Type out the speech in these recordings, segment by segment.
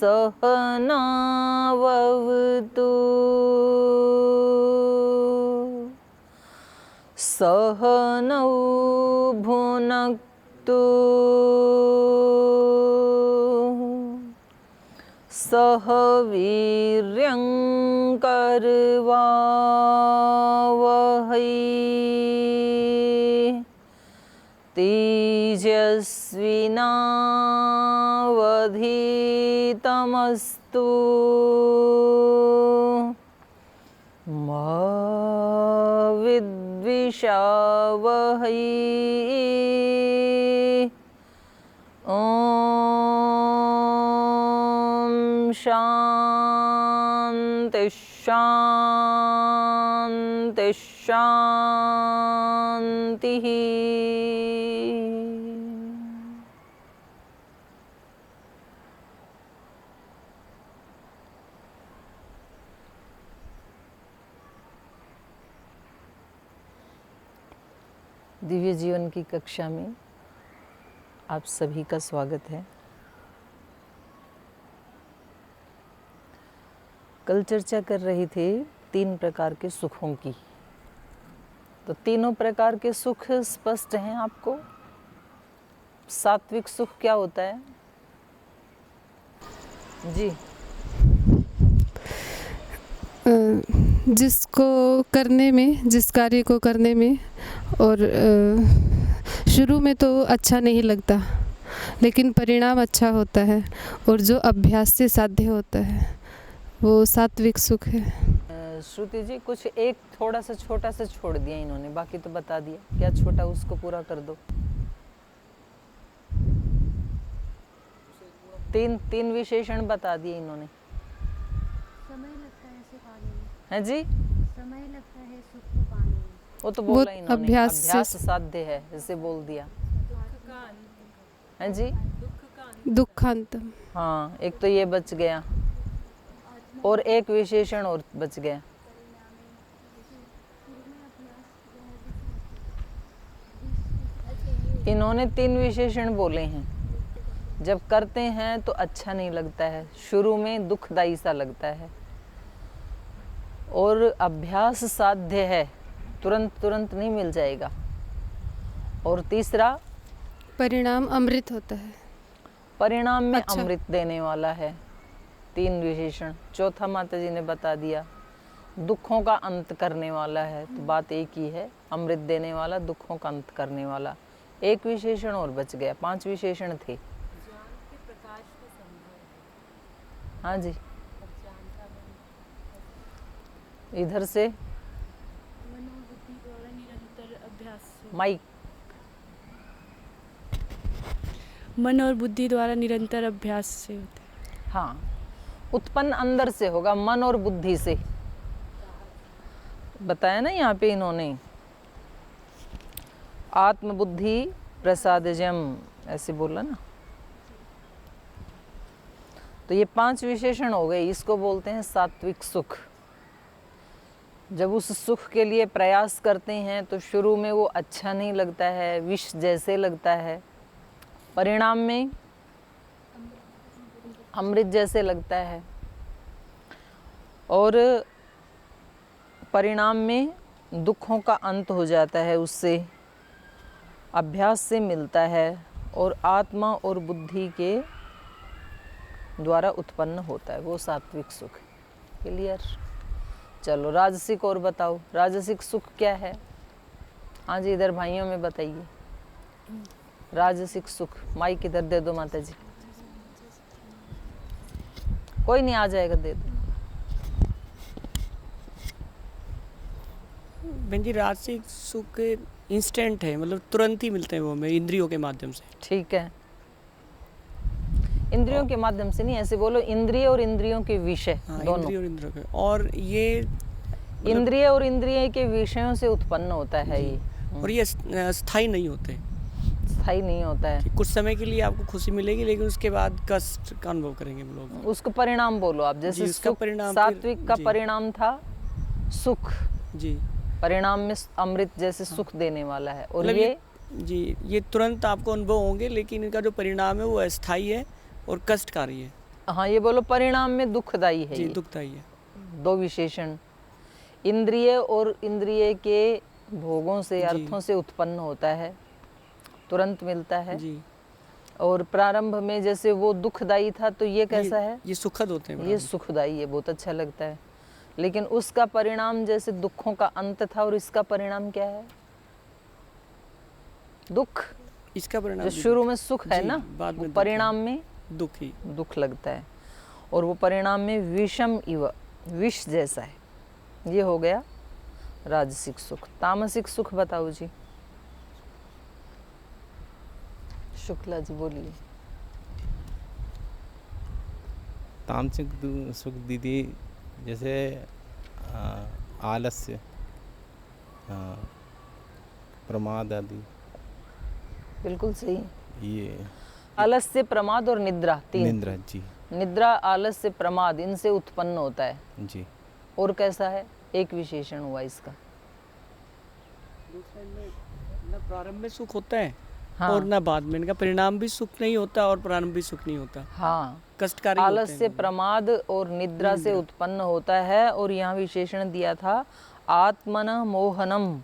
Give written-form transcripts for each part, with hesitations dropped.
सहनाववतु सहनौ भुनक्तु सह वीर्यङ्करवावहै तेजस्विनावधीतमस्तु मा विद्विषावहै। शांति शांति शांति। दिव्य जीवन की कक्षा में आप सभी का स्वागत है। कल चर्चा कर रहे थे 3 प्रकार के सुखों की। तो तीनों प्रकार के सुख स्पष्ट हैं आपको। सात्विक सुख क्या होता है जी? जिसको करने में, जिस कार्य को करने में और शुरू में तो अच्छा नहीं लगता, लेकिन परिणाम अच्छा होता है और जो अभ्यास से साध्य होता है वो सात्विक सुख है। श्रुति जी, कुछ एक थोड़ा सा छोटा सा छोड़ दिया इन्होंने, बाकी तो बता दिया। क्या छोटा, उसको पूरा कर दो। तीन विशेषण बता दिए इन्होंने। समय लगता है इसे पाने में। है जी? समय लगता है सुख को पाने में। वो तो बोला इन्होंने, अभ्यास साध्य है, इसे बोल दिया। है जी? दुखांतम। हाँ, एक तो ये बच गया और एक विशेषण और बच गया। इन्होंने 3 विशेषण बोले हैं। जब करते हैं तो अच्छा नहीं लगता है, शुरू में दुखदाई सा लगता है, और अभ्यास साध्य है, तुरंत नहीं मिल जाएगा। और तीसरा, परिणाम अमृत होता है, परिणाम में अच्छा। अमृत देने वाला है। 3 विशेषण। चौथा माता जी ने बता दिया, दुखों का अंत करने वाला है। तो बात एक ही है, अमृत देने वाला, दुखों का अंत करने वाला। एक विशेषण और बच गया, 5 विशेषण थे। हाँ जी, इधर से मनोबुद्धि द्वारा निरंतर अभ्यास से। माइक। मन और बुद्धि द्वारा निरंतर अभ्यास से होता है। हाँ, उत्पन्न अंदर से होगा, मन और बुद्धि से। बताया ना यहाँ पे इन्होंने, आत्मबुद्धि प्रसादजम, ऐसे बोला ना। तो ये 5 विशेषण हो गए, इसको बोलते हैं सात्विक सुख। जब उस सुख के लिए प्रयास करते हैं तो शुरू में वो अच्छा नहीं लगता है, विष जैसे लगता है, परिणाम में अमृत जैसे लगता है, और परिणाम में दुखों का अंत हो जाता है, उससे अभ्यास से मिलता है, और आत्मा और बुद्धि के द्वारा उत्पन्न होता है, वो सात्विक सुख। क्लियर? चलो राजसिक और बताओ, राजसिक सुख क्या है? हाँ जी, इधर भाइयों में बताइए। राजसिक सुख, माइक इधर दे दो माता जी। कोई नहीं, आ जाएगा, दे दो। बहन जी, राजसिक सुख इंस्टेंट है, मतलब तुरंत ही मिलते हैं वो हमें इंद्रियों के माध्यम से। ठीक है, इंद्रियों के माध्यम से नहीं, ऐसे बोलो, इंद्रिय और इंद्रियों के विषय। हाँ, दोनों। इंद्रिय और इंद्रियों के, और ये इंद्रिय और इंद्रिय के विषयों से उत्पन्न होता है ये। और ये स्थायी नहीं होते, स्थायी नहीं होता है। कि कुछ समय के लिए आपको खुशी मिलेगी, लेकिन उसके बाद कष्ट का अनुभव करेंगे हम लोग। उसको परिणाम बोलो आप, जैसे उसका परिणाम सात्विक का जी। परिणाम था सुख, जी, परिणाम में अमृत जैसे सुख देने वाला है। और मतलब ये जी, ये तुरंत आपको अनुभव होंगे, लेकिन इनका जो परिणाम है वो अस्थायी है और कष्टकारी है। हाँ ये बोलो, परिणाम में दुखदाई है जी ये। दुखदाई है। दो विशेषण, इंद्रिय और इंद्रिय के भोगों से, जी। अर्थों से उत्पन्न होता है, तुरंत मिलता है। जी और प्रारंभ में जैसे वो दुखदाई था, तो ये कैसा है? ये सुखद होते हैं ये प्रारंभ। सुखदाई है, बहुत अच्छा लगता है। लेकिन उसका परिणाम जैसे दुखों का अंत था, और इसका परिणाम क्या है? दुख। इसका परिणाम जो भी शुरू में सुख है जी, ना, बाद में वो दुख परिणाम में दुख ही। दुख लगता है, और वो परिणाम में विषम इव, विष जैसा है। ये हो गया राजसिक सुख। तामसिक सुख बताओ जी। शुक्ला जी बोलिए। तामसिक सुख दीदी, जैसे आलस्य, प्रमाद आदि, बिल्कुल सही। ये आलस्य, प्रमाद और निद्रा, तीन। निद्रा जी। निद्रा, आलस्य, प्रमाद, इनसे उत्पन्न होता है। जी। और कैसा है? एक विशेषण हुआ इसका। दूसरे में ना प्रारंभ में सुख होता है हाँ। और ना बाद में। इनका परिणाम भी सुख नहीं होता और प्रारंभ भी सुख नहीं होता, हाँ, कष्टकारी होते हैं। आलस्य, प्रमाद और निद्रा से उत्पन्न होता है। और यहाँ विशेषण दिया था आत्मन मोहनम,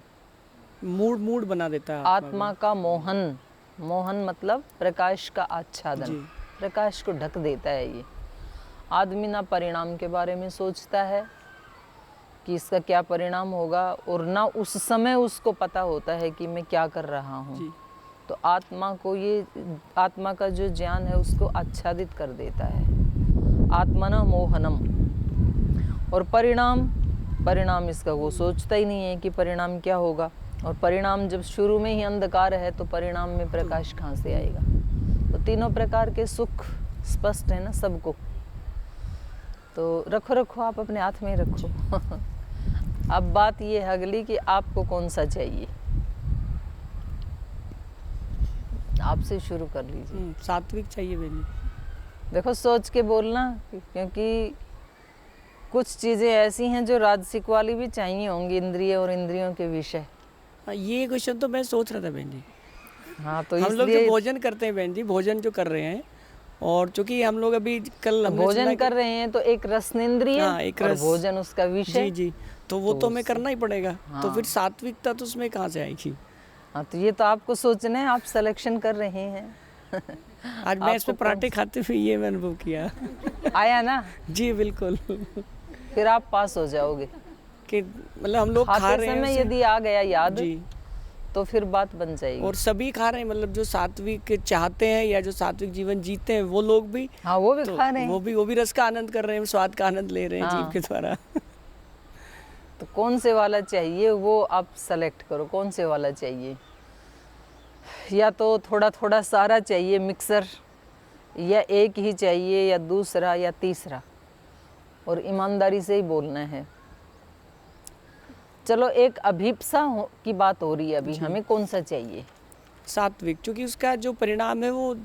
मूड बना देता है आत्मा का मोहन। मोहन मतलब प्रकाश का आच्छादन, जी। प्रकाश को ढक देता है ये। आदमी ना परिणाम के बारे में सोचता है कि इसका क्या परिणाम होगा, और ना उस समय उसको पता होता है कि मैं क्या कर रहा हूँ। जी। तो आत्मा को ये, आत्मा का जो ज्ञान है उसको आच्छादित कर देता है। आत्मन मोहनम। और परिणाम इसका वो सोचता ही नहीं है कि परिणाम क्या होगा। और परिणाम जब शुरू में ही अंधकार है, तो परिणाम में प्रकाश कहाँ से आएगा? तो तीनों प्रकार के सुख स्पष्ट है ना सबको। तो रखो आप अपने हाथ में रखो। अब बात ये है अगली कि आपको कौन सा चाहिए। आपसे शुरू कर लीजिए। सात्विक चाहिए बेली। देखो सोच के बोलना, क्योंकि कुछ चीज़ें ऐसी हैं जो राजसिक वाली भी चाहिए होंगी, इंद्रिय और इंद्रियों के विषय। ये क्वेश्चन तो मैं सोच रहा था बहन जी। हाँ, तो हम लोग जो इसलिए भोजन करते हैं बहन जी, भोजन जो कर रहे हैं, और चूंकि हम लोग अभी कल हमने सुना भोजन कि- कर रहे हैं, तो एक रसनेन्द्रिय हाँ, एक और रस। भोजन उसका विषय। जी जी, तो वो तो हमें करना ही पड़ेगा। हाँ। तो फिर सात्विकता तो उसमें कहाँ से आएगी? हाँ, तो ये तो आपको सोचना है, आप सिलेक्शन कर रहे हैं। आज मैं इसमें पराठे खाते हुए ये मैं अनुभव किया। आया ना? जी बिल्कुल। फिर आप पास हो जाओगे। कि मतलब हम लोग खा खाते रहे हैं समय उसे- यदि आ गया याद, जी, तो फिर बात बन जाएगी। और सभी खा रहे हैं, मतलब जो सात्विक चाहते हैं या जो सात्विक जीवन जीते हैं वो लोग भी, हाँ, वो भी तो खा रहे हैं। वो भी रस का आनंद कर रहे हैं, स्वाद का आनंद ले रहे हैं हाँ। जीव के द्वारा। तो कौन से वाला चाहिए वो आप सेलेक्ट करो, कौन से वाला चाहिए। या तो थोड़ा थोड़ा सारा चाहिए मिक्सर, या एक ही चाहिए, या दूसरा या तीसरा। और ईमानदारी से ही बोलना है। चलो, एक अभिप्सा की बात हो रही है अभी, हमें कौन सा चाहिए? सात्विक, क्योंकि उसका जो परिणाम है वो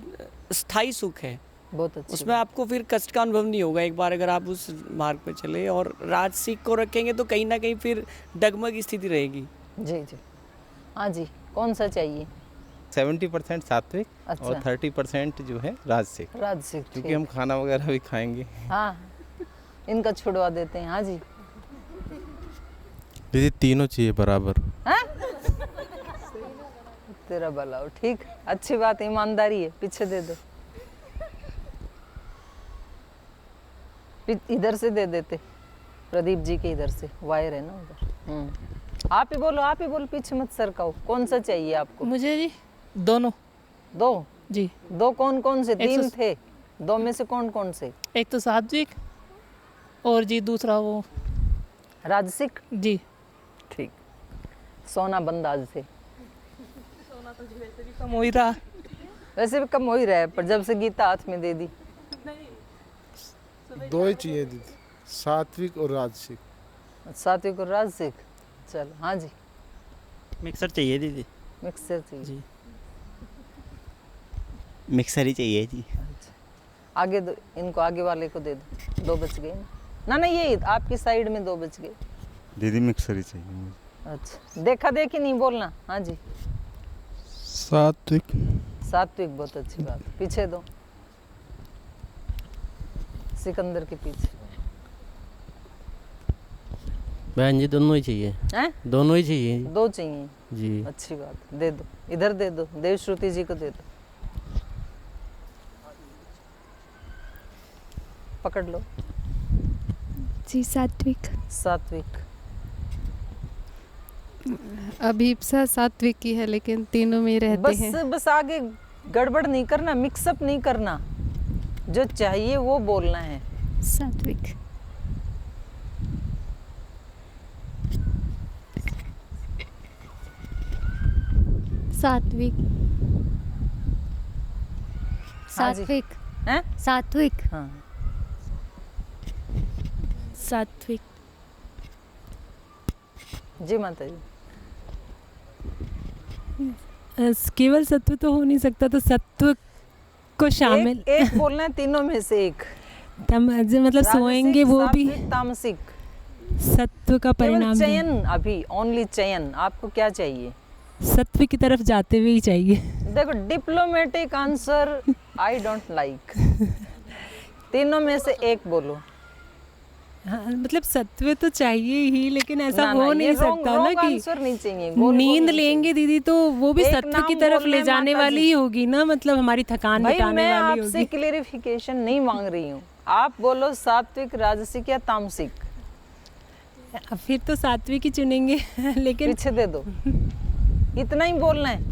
स्थायी सुख है। बहुत अच्छी उसमें आपको फिर कष्ट का अनुभव नहीं होगा एक बार अगर आप उस मार्ग पे चले। और राजसिक को रखेंगे तो कहीं ना कहीं फिर डगमग स्थिति रहेगी। बात। जी जी, हाँ जी, कौन सा चाहिए? 70% सात्विक अच्छा। और 30% जो है राजसिक, राजसिक, क्योंकि ठीक। हम खाना वगैरह भी खाएंगे। हाँ, इनका छुड़वा देते हैं। हाँ जी। दीदी तीनों चाहिए बराबर। तेरा भला हो, ठीक, अच्छी बात, ईमानदारी है। पीछे दे दो, इधर से दे देते, प्रदीप जी के इधर से वायर है ना उधर। आप ही बोलो, पीछे मत सरकाओ। कौन सा चाहिए आपको? मुझे जी दोनों। दो? जी, दो कौन कौन से? एक तीन तो- थे, दो में से कौन कौन से? एक तो सात्विक और जी दूसरा वो राजसिक, जी। ठीक। सोना बंद आज से। कम हो ही रहा। वैसे भी कम हो ही रहा है, पर जब से गीता हाथ में दे दी। दो ही चाहिए दीदी, सात्विक और राजसिक। सात्विक और राजसिक। चलो, हाँ जी, मिक्सर चाहिए दीदी। मिक्सर चाहिए। जी, मिक्सर ही चाहिए जी। अच्छा, आगे दो, इनको आगे वाले को दे दो। दो बच गए ना? ना, ये आपकी साइड में दो बच गए। दीदी मिक्सर ही चाहिए मुझे। अच्छा, देखा देखी नहीं बोलना। हाँ जी, सात्विक। सात्विक, बहुत अच्छी बात। पीछे दो। सिकंदर के पीछे बहन जी दोनों ही चाहिए, हैं? दोनों ही चाहिए दो चाहिए, जी। अच्छी बात, दे दो, इधर दे दो, देवश्रुति जी को दे दो, पकड़ लो। जी सात्विक। सात्विक, अभीप्सा सात्विक की है, लेकिन तीनों में रहते हैं। बस आगे गड़बड़ नहीं करना, मिक्सअप नहीं करना, जो चाहिए वो बोलना है। सात्विक। सात्विक। हाँ जी। सात्विक। हैं? सात्विक। हाँ, सात्विक। जी माता जी। केवल सत्व तो हो नहीं सकता, तो सत्व को शामिल एक बोलना है, तीनों में से एक। मतलब सोएंगे राजसिक, वो भी सात्विक, तामसिक, सत्व का केवल परिणाम है। चयन, अभी ओनली चयन। आपको क्या चाहिए? सत्व की तरफ जाते हुए ही चाहिए। देखो, diplomatic answer I don't like. तीनों में से एक बोलो। हाँ, मतलब सत्व तो चाहिए ही, लेकिन ऐसा ना, हो ना, नहीं ये सकता ना wrong कि आंसर नहीं चाहिए। गोल नींद नहीं लेंगे चाहिए। दीदी तो वो भी एक सत्व नाम की तरफ बोलना ले है जाने माता वाली जी। ही होगी ना, मतलब हमारी थकान भाई, मिटाने मैं वाली आपसे होगी। क्लेरिफिकेशन नहीं मांग रही हूँ। आप बोलो सात्विक, राजसिक या तामसिक। फिर तो सात्विक ही चुनेंगे। लेकिन पीछे दे दो, इतना ही बोलना है।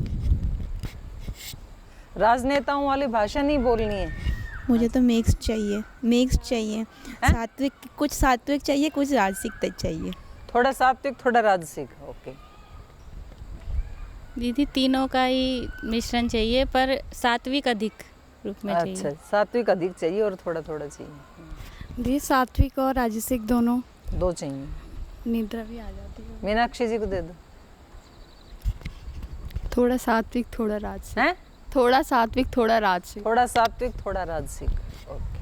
राजनेताओं वाली भाषा नहीं बोलनी है। मुझे तो मिक्स चाहिए, मिक्स चाहिए। सात्विक, कुछ सात्विक चाहिए, कुछ राजसिक चाहिए। थोड़ा सात्विक, थोड़ा राजसिक। ओके। दीदी तीनों का ही मिश्रण चाहिए, पर सात्विक अधिक रूप में चाहिए। अच्छा, सात्विक अधिक चाहिए और थोड़ा थोड़ा चाहिए। दी सात्विक और राजसिक दोनों। दो चाहिए। निद्रा भी आ जाती है। मीनाक्षी जी को दे दो। थोड़ा सात्विक, थोड़ा राजसिक। हैं? थोड़ा सात्विक, थोड़ा राजसिक। थोड़ा सात्विक, थोड़ा राजसिक। ओके।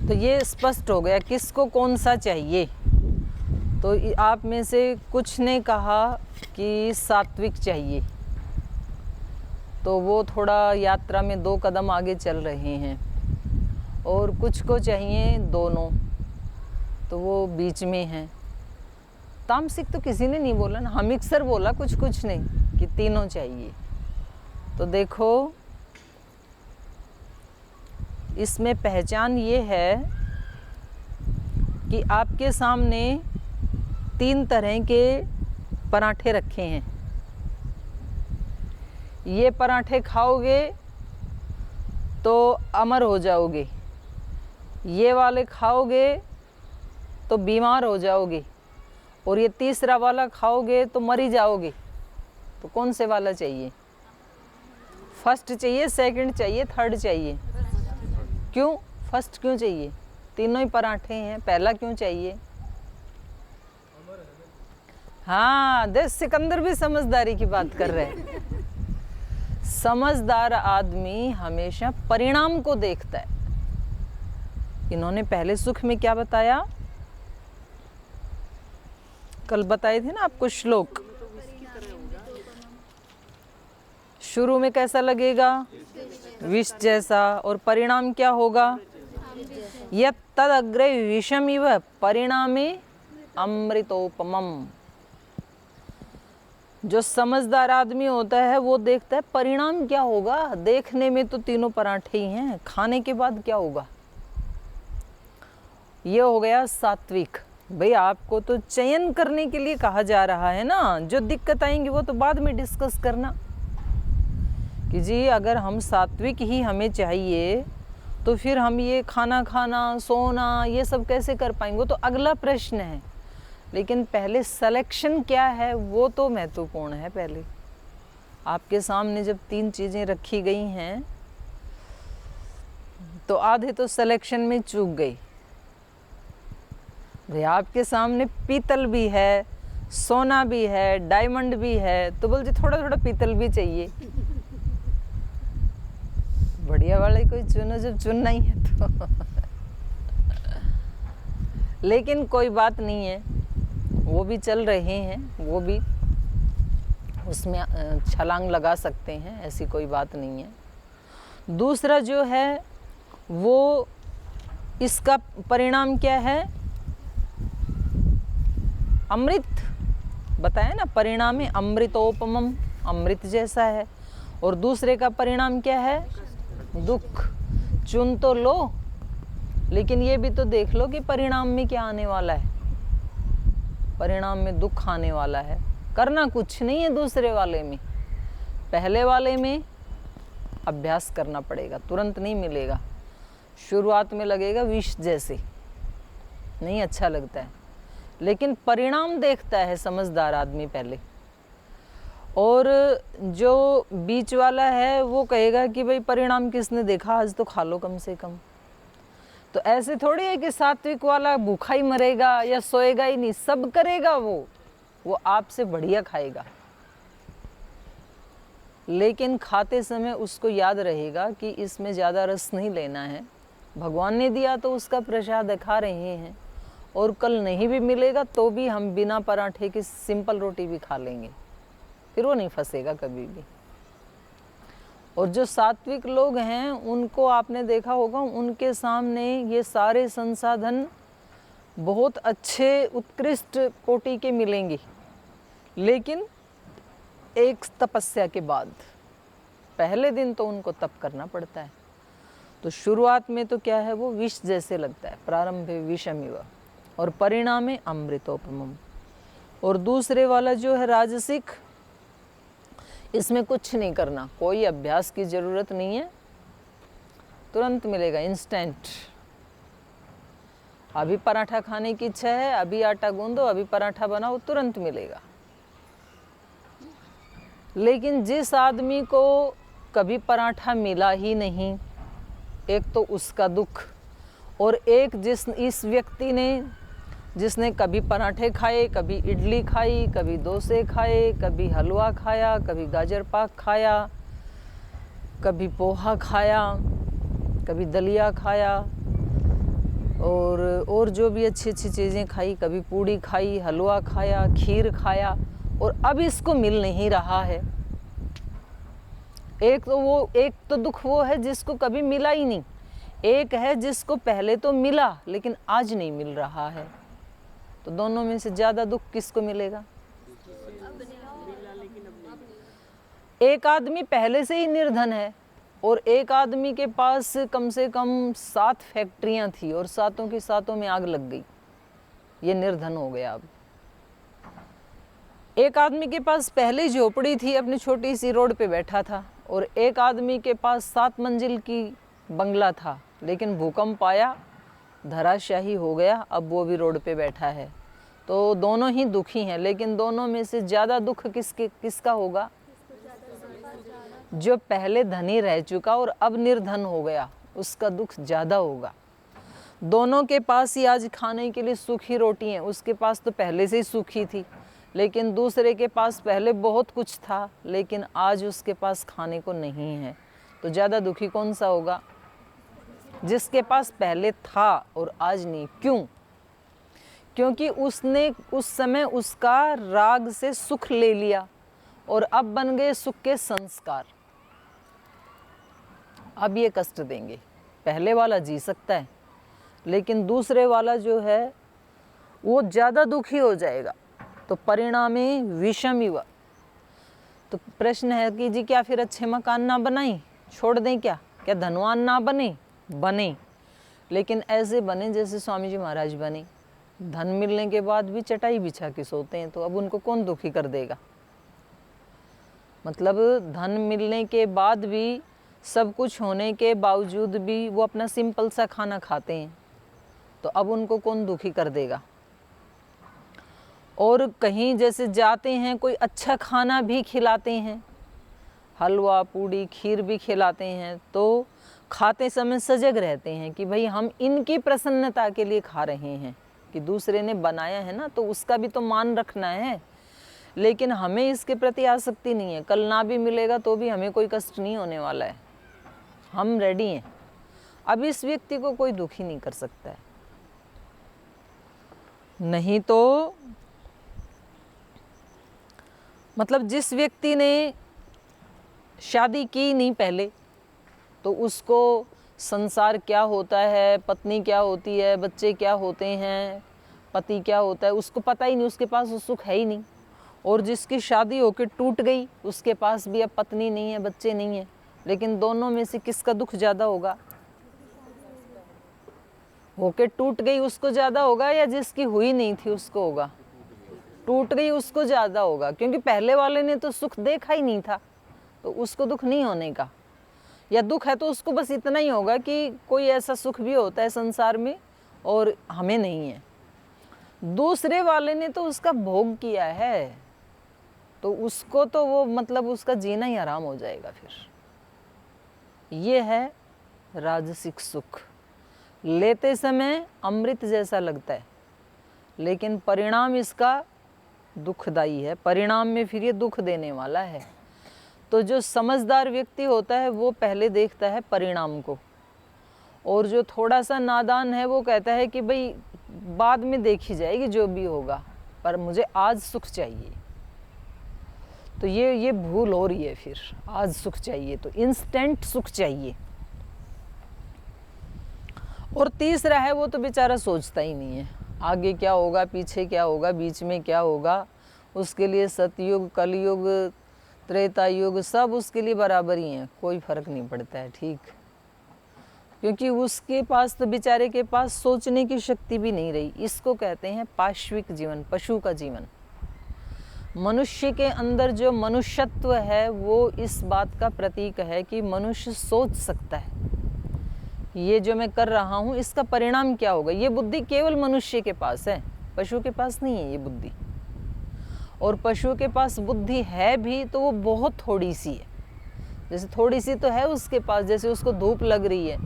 तो ये स्पष्ट हो गया किसको कौन सा चाहिए। तो आप में से कुछ ने कहा कि सात्विक चाहिए, तो वो थोड़ा यात्रा में 2 कदम आगे चल रहे हैं, और कुछ को चाहिए दोनों, तो वो बीच में हैं। तामसिक तो किसी ने नहीं बोला ना, हम अक्सर बोला, कुछ नहीं, कि तीनों चाहिए। तो देखो, इसमें पहचान ये है कि आपके सामने 3 तरह के पराठे रखे हैं। ये पराठे खाओगे तो अमर हो जाओगे, ये वाले खाओगे तो बीमार हो जाओगे, और ये तीसरा वाला खाओगे तो मर ही जाओगे। तो कौन से वाला चाहिए? फर्स्ट चाहिए, सेकंड चाहिए, थर्ड चाहिए? क्यों फर्स्ट क्यों चाहिए? तीनों ही पराठे हैं, पहला क्यों चाहिए? हाँ, देख सिकंदर भी समझदारी की बात कर रहे हैं। समझदार आदमी हमेशा परिणाम को देखता है। इन्होंने पहले सुख में क्या बताया? कल बताए थे ना आपको श्लोक। शुरू में कैसा लगेगा? विष जैसा, और परिणाम क्या होगा? यत् तद अग्रे विषमिव परिणामे अमृतोपमम। जो समझदार आदमी होता है वो देखता है परिणाम क्या होगा। देखने में तो तीनों पराठे ही हैं, खाने के बाद क्या होगा? ये हो गया सात्विक। भाई, आपको तो चयन करने के लिए कहा जा रहा है ना, जो दिक्कत आएंगी वो तो बाद में डिस्कस करना, कि जी अगर हम सात्विक ही हमें चाहिए तो फिर हम ये खाना सोना ये सब कैसे कर पाएंगे? वो तो अगला प्रश्न है। लेकिन पहले सिलेक्शन क्या है वो तो महत्वपूर्ण है। पहले आपके सामने जब 3 चीज़ें रखी गई हैं तो आधे तो सिलेक्शन में चूक गई। भाई, आपके सामने पीतल भी है, सोना भी है, डायमंड भी है, तो बोलते थोड़ा थोड़ा पीतल भी चाहिए। बढ़िया वाले कोई चुनो जब चुनना ही है तो। लेकिन कोई बात नहीं है, वो भी चल रहे हैं, वो भी उसमें छलांग लगा सकते हैं, ऐसी कोई बात नहीं है। दूसरा जो है वो इसका परिणाम क्या है? अमृत। बताया ना, परिणाम अमृतोपमम, अमृत जैसा है। और दूसरे का परिणाम क्या है? दुख। चुन तो लो, लेकिन ये भी तो देख लो कि परिणाम में क्या आने वाला है। परिणाम में दुख आने वाला है। करना कुछ नहीं है दूसरे वाले में, पहले वाले में अभ्यास करना पड़ेगा, तुरंत नहीं मिलेगा। शुरुआत में लगेगा विष जैसे, नहीं अच्छा लगता है, लेकिन परिणाम देखता है समझदार आदमी पहले। और जो बीच वाला है वो कहेगा कि भाई परिणाम किसने देखा, आज तो खा लो कम से कम। तो ऐसे थोड़ी है कि सात्विक वाला भूखा ही मरेगा या सोएगा ही नहीं, सब करेगा वो आपसे बढ़िया खाएगा। लेकिन खाते समय उसको याद रहेगा कि इसमें ज़्यादा रस नहीं लेना है, भगवान ने दिया तो उसका प्रसाद खा रहे हैं, और कल नहीं भी मिलेगा तो भी हम बिना पराठे की सिंपल रोटी भी खा लेंगे, फिर वो नहीं फंसेगा कभी भी। और जो सात्विक लोग हैं उनको आपने देखा होगा, उनके सामने ये सारे संसाधन बहुत अच्छे उत्कृष्ट कोटि के मिलेंगे, लेकिन एक तपस्या के बाद। पहले दिन तो उनको तप करना पड़ता है। तो शुरुआत में तो क्या है, वो विष जैसे लगता है, प्रारंभे विषमिव, और परिणामे अमृतोपमम। और दूसरे वाला जो है राजसिक, इसमें कुछ नहीं करना, कोई अभ्यास की ज़रूरत नहीं है, तुरंत मिलेगा, इंस्टेंट। अभी पराठा खाने की इच्छा है, अभी आटा गूंदो, अभी पराठा बनाओ, तुरंत मिलेगा। लेकिन जिस आदमी को कभी पराठा मिला ही नहीं, एक तो उसका दुख, और एक इस व्यक्ति ने जिसने कभी पराठे खाए, कभी इडली खाई, कभी डोसे खाए, कभी हलवा खाया, कभी गाजर पाक खाया, कभी पोहा खाया, कभी दलिया खाया, और जो भी अच्छी अच्छी चीज़ें खाई, कभी पूड़ी खाई, हलवा खाया, खीर खाया, और अब इसको मिल नहीं रहा है। एक तो दुख वो है जिसको कभी मिला ही नहीं, एक है जिसको पहले तो मिला लेकिन आज नहीं मिल रहा है। तो दोनों में से ज़्यादा दुख किसको मिलेगा? एक आदमी पहले से ही निर्धन है, और एक आदमी के पास कम से कम 7 फैक्ट्रियां थी और 7 की 7 में आग लग गई, ये निर्धन हो गया। अब एक आदमी के पास पहले झोपड़ी थी, अपनी छोटी सी रोड पे बैठा था, और एक आदमी के पास 7 मंजिल की बंगला था, लेकिन भूकंप आया, धराशाही हो गया, अब वो भी रोड पे बैठा है। तो दोनों ही दुखी हैं, लेकिन दोनों में से ज़्यादा दुख किसका होगा? जो पहले धनी रह चुका और अब निर्धन हो गया, उसका दुख ज़्यादा होगा। दोनों के पास ही आज खाने के लिए सूखी रोटी है, उसके पास तो पहले से ही सूखी थी, लेकिन दूसरे के पास पहले बहुत कुछ था, लेकिन आज उसके पास खाने को नहीं है। तो ज़्यादा दुखी कौन सा होगा? जिसके पास पहले था और आज नहीं। क्यों? क्योंकि उसने उस समय उसका राग से सुख ले लिया, और अब बन गए सुख के संस्कार, अब ये कष्ट देंगे। पहले वाला जी सकता है, लेकिन दूसरे वाला जो है वो ज़्यादा दुखी हो जाएगा। तो परिणामे विषमिव। तो प्रश्न है कि जी क्या फिर अच्छे मकान ना बनाएं, छोड़ दें क्या धनवान ना बने, लेकिन ऐसे बने जैसे स्वामी जी महाराज बने। धन मिलने के बाद भी चटाई बिछा के सोते हैं, तो अब उनको कौन दुखी कर देगा? मतलब धन मिलने के बाद भी, सब कुछ होने के बावजूद भी वो अपना सिंपल सा खाना खाते हैं, तो अब उनको कौन दुखी कर देगा? और कहीं जैसे जाते हैं, कोई अच्छा खाना भी खिलाते हैं, हलवा पूड़ी खीर भी खिलाते हैं, तो खाते समय सजग रहते हैं कि भाई हम इनकी प्रसन्नता के लिए खा रहे हैं, कि दूसरे ने बनाया है ना, तो उसका भी तो मान रखना है। लेकिन हमें इसके प्रति आसक्ति नहीं है, कल ना भी मिलेगा तो भी हमें कोई कष्ट नहीं होने वाला है, हम रेडी हैं। अब इस व्यक्ति को कोई दुखी नहीं कर सकता है। नहीं तो मतलब जिस व्यक्ति ने शादी की नहीं पहले, तो उसको संसार क्या होता है, पत्नी क्या होती है, बच्चे क्या होते हैं, पति क्या होता है, उसको पता ही नहीं, उसके पास वो सुख है ही नहीं। और जिसकी शादी होकर टूट गई उसके पास भी अब पत्नी नहीं है, बच्चे नहीं है, लेकिन दोनों में से किसका दुख ज़्यादा होगा? होके टूट गई उसको ज़्यादा होगा या जिसकी हुई नहीं थी उसको होगा? टूट गई उसको ज़्यादा होगा, क्योंकि पहले वाले ने तो सुख देखा ही नहीं था, तो उसको दुख नहीं होने का। या दुख है तो उसको बस इतना ही होगा कि कोई ऐसा सुख भी होता है संसार में और हमें नहीं है। दूसरे वाले ने तो उसका भोग किया है, तो उसको तो वो मतलब उसका जीना ही आराम हो जाएगा। फिर ये है राजसिक सुख। लेते समय अमृत जैसा लगता है, लेकिन परिणाम इसका दुखदाई है, परिणाम में फिर ये दुख देने वाला है। तो जो समझदार व्यक्ति होता है वो पहले देखता है परिणाम को, और जो थोड़ा सा नादान है वो कहता है कि भाई बाद में देखी जाएगी जो भी होगा, पर मुझे आज सुख चाहिए। तो ये भूल हो रही है। फिर आज सुख चाहिए तो इंस्टेंट सुख चाहिए। और तीसरा है वो तो बेचारा सोचता ही नहीं है आगे क्या होगा, पीछे क्या होगा, बीच में क्या होगा। उसके लिए सतयुग, कलयुग, त्रेता युग सब उसके लिए बराबर ही हैं, कोई फर्क नहीं पड़ता है। ठीक, क्योंकि उसके पास तो बेचारे के पास सोचने की शक्ति भी नहीं रही। इसको कहते हैं पाश्विक जीवन, पशु का जीवन। मनुष्य के अंदर जो मनुष्यत्व है वो इस बात का प्रतीक है कि मनुष्य सोच सकता है, ये जो मैं कर रहा हूँ इसका परिणाम क्या होगा। ये बुद्धि केवल मनुष्य के पास है, पशु के पास नहीं है ये बुद्धि। और पशु के पास बुद्धि है भी तो वो बहुत थोड़ी सी है। जैसे थोड़ी सी तो है उसके पास, जैसे उसको धूप लग रही है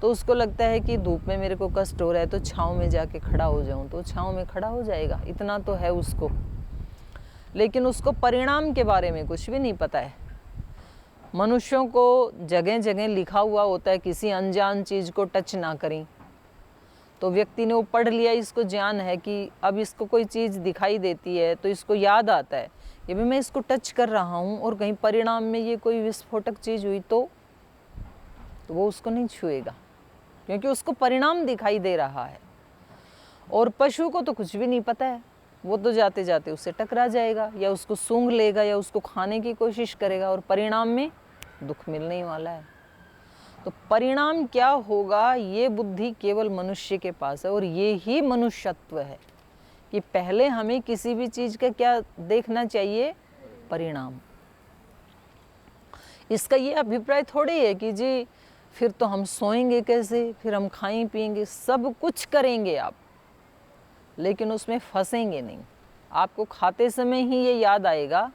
तो उसको लगता है कि धूप में मेरे को कष्ट हो रहा है तो छाँव में जाके खड़ा हो जाऊं, तो छाँव में खड़ा हो जाएगा, इतना तो है उसको। लेकिन उसको परिणाम के बारे में कुछ भी नहीं पता है। मनुष्यों को जगह जगह लिखा हुआ होता है किसी अनजान चीज़ को टच ना करें, तो व्यक्ति ने वो पढ़ लिया, इसको ज्ञान है कि अब इसको कोई चीज़ दिखाई देती है तो इसको याद आता है ये भी मैं इसको टच कर रहा हूँ, और कहीं परिणाम में ये कोई विस्फोटक चीज़ हुई तो वो उसको नहीं छुएगा, क्योंकि उसको परिणाम दिखाई दे रहा है। और पशु को तो कुछ भी नहीं पता है, वो तो जाते जाते उससे टकरा जाएगा या उसको सूंघ लेगा या उसको खाने की कोशिश करेगा, और परिणाम में दुख मिलने ही वाला है। तो परिणाम क्या होगा ये बुद्धि केवल मनुष्य के पास है। और ये ही मनुष्यत्व है कि पहले हमें किसी भी चीज़ का क्या देखना चाहिए, परिणाम। इसका ये अभिप्राय थोड़ी है कि जी फिर तो हम सोएंगे कैसे, फिर हम खाएं पिएंगे, सब कुछ करेंगे आप, लेकिन उसमें फंसेंगे नहीं। आपको खाते समय ही ये याद आएगा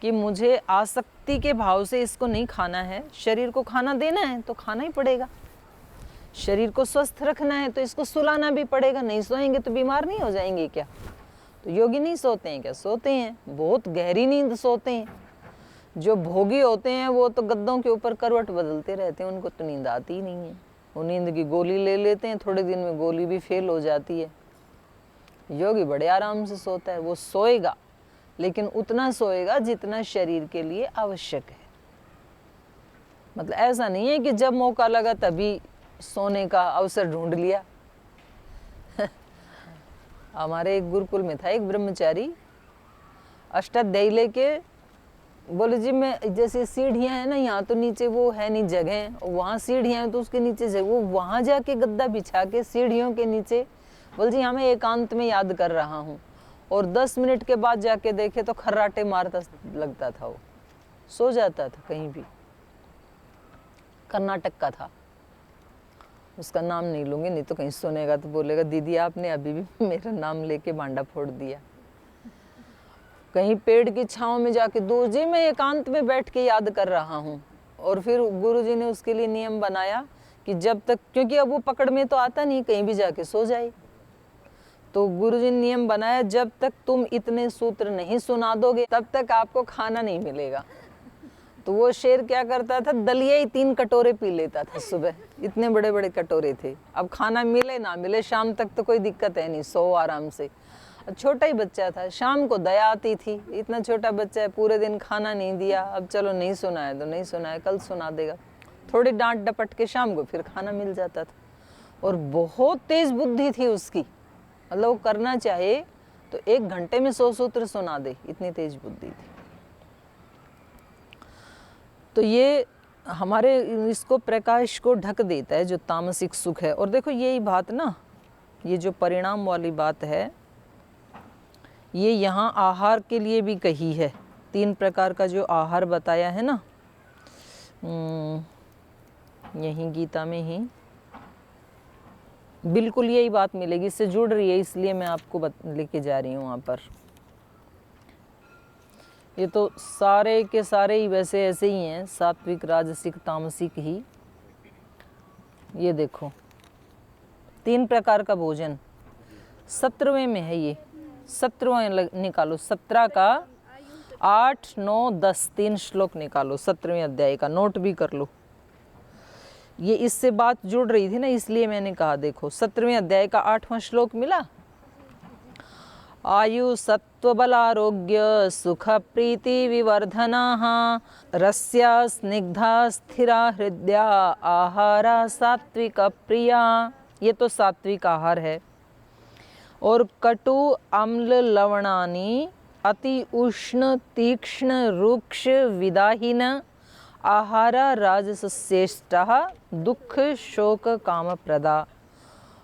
कि मुझे आसक्ति के भाव से इसको नहीं खाना है, शरीर को खाना देना है तो खाना ही पड़ेगा, शरीर को स्वस्थ रखना है तो इसको सुलाना भी पड़ेगा। नहीं सोएंगे तो बीमार नहीं हो जाएंगे क्या? तो योगी नहीं सोते हैं क्या? सोते हैं, बहुत गहरी नींद सोते हैं। जो भोगी होते हैं वो तो गद्दों के ऊपर करवट बदलते रहते हैं, उनको तो नींद आती ही नहीं है। वो नींद की गोली ले लेते हैं, थोड़े दिन में गोली भी फेल हो जाती है। योगी बड़े आराम से सोता है, वो सोएगा लेकिन उतना सोएगा जितना शरीर के लिए आवश्यक है। मतलब ऐसा नहीं है कि जब मौका लगा तभी सोने का अवसर ढूंढ लिया। हमारे एक गुरुकुल में था एक ब्रह्मचारी, अष्टाध्यायी लेके बोले जी मैं, जैसे सीढ़ियाँ हैं ना यहाँ तो नीचे वो है नहीं जगह, वहाँ सीढ़ियाँ हैं तो उसके नीचे जगह, वो वहाँ जाके गद्दा बिछा के सीढ़ियों के नीचे बोल जी हाँ मैं एकांत में याद कर रहा हूँ। और 10 मिनट के बाद जाके देखे तो खर्राटे मारता लगता था, वो सो जाता था कहीं भी। कर्नाटक का था, उसका नाम नहीं लूँगी नहीं तो कहीं सुनेगा तो बोलेगा दीदी आपने अभी भी मेरा नाम लेके बांडा फोड़ दिया। कहीं पेड़ की छाँव में जाके दो जी मैं एकांत में बैठ के याद कर रहा हूँ। और फिर गुरुजी ने उसके लिए नियम बनाया कि जब तक, क्योंकि अब वो पकड़ में तो आता नहीं, कहीं भी जाके सो जाए, तो गुरुजी ने नियम बनाया जब तक तुम इतने सूत्र नहीं सुना दोगे तब तक आपको खाना नहीं मिलेगा। तो वो शेर क्या करता था, दलिया ही 3 कटोरे पी लेता था सुबह, इतने बड़े बड़े कटोरे थे। अब खाना मिले ना मिले शाम तक तो कोई दिक्कत है नहीं, सो आराम से। छोटा ही बच्चा था, शाम को दया आती थी, इतना छोटा बच्चा है, पूरे दिन खाना नहीं दिया, अब चलो नहीं सुना है तो नहीं सुना है, कल सुना देगा। थोड़ी डांट डपट के शाम को फिर खाना मिल जाता था। और बहुत तेज बुद्धि थी उसकी, मतलब वो करना चाहे तो 1 घंटे में 100 सूत्र सुना दे, इतनी तेज बुद्धि थी। तो ये हमारे इसको प्रकाश को ढक देता है जो तामसिक सुख है। और देखो यही बात ना, ये जो परिणाम वाली बात है, ये यहाँ आहार के लिए भी कही है। 3 प्रकार का जो आहार बताया है ना, यही गीता में ही बिल्कुल यही बात मिलेगी, इससे जुड़ रही है, इसलिए मैं आपको लेके जा रही हूँ वहाँ पर। ये तो सारे के सारे ही वैसे ऐसे ही हैं, सात्विक राजसिक तामसिक ही। ये देखो 3 प्रकार का भोजन 17वें में है। ये 17वां निकालो, 17 का 8, 9, 10 3 श्लोक निकालो 17वें अध्याय का, नोट भी कर लो। ये इससे बात जुड़ रही थी ना, इसलिए मैंने कहा। देखो 17वें अध्याय का 8वां श्लोक मिला, आयु सत्व बलारोग्य सुख प्रीति विवर्धनाः रस्या स्निग्धा स्थिरा हृदया आहारा सात्विक प्रिया। ये तो सात्विक आहार है। और कटु अम्ल लवणानि अति उष्ण तीक्ष्ण रुक्ष विदाहीन आहारा राजसश्रेष्ठः दुख शोक काम प्रदा।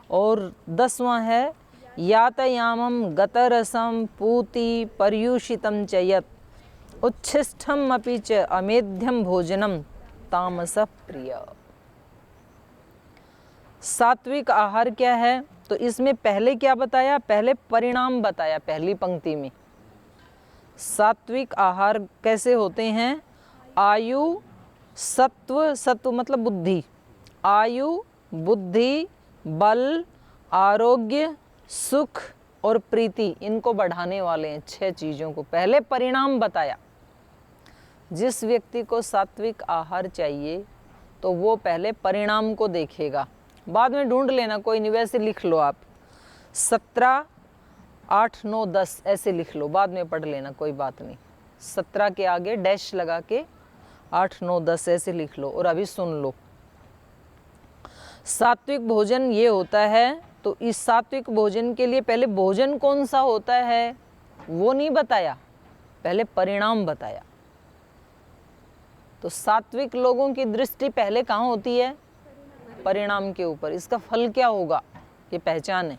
और 10वां है यातयामं गतरसं पूति पर्युषितं च यत् उच्छिष्टम् अपि च अमेध्यं भोजनं तामसः प्रिय। सात्विक आहार क्या है? तो इसमें पहले क्या बताया? पहले परिणाम बताया पहली पंक्ति में। सात्विक आहार कैसे होते हैं? आयु सत्व, सत्व मतलब बुद्धि, आयु बुद्धि बल आरोग्य सुख और प्रीति, इनको बढ़ाने वाले हैं 6 चीज़ों को। पहले परिणाम बताया। जिस व्यक्ति को सात्विक आहार चाहिए तो वो पहले परिणाम को देखेगा, बाद में ढूंढ लेना, कोई नहीं, वैसे लिख लो आप 17, 8, 9, 10 ऐसे लिख लो, बाद में पढ़ लेना, कोई बात नहीं। 17 के आगे डैश लगा के 8, 9, 10 ऐसे लिख लो। और अभी सुन लो, सात्विक भोजन ये होता है। तो इस सात्विक भोजन के लिए पहले भोजन कौन सा होता है वो नहीं बताया, पहले परिणाम बताया। तो सात्विक लोगों की दृष्टि पहले कहाँ होती है? परिणाम के ऊपर। इसका फल क्या होगा ये पहचान है।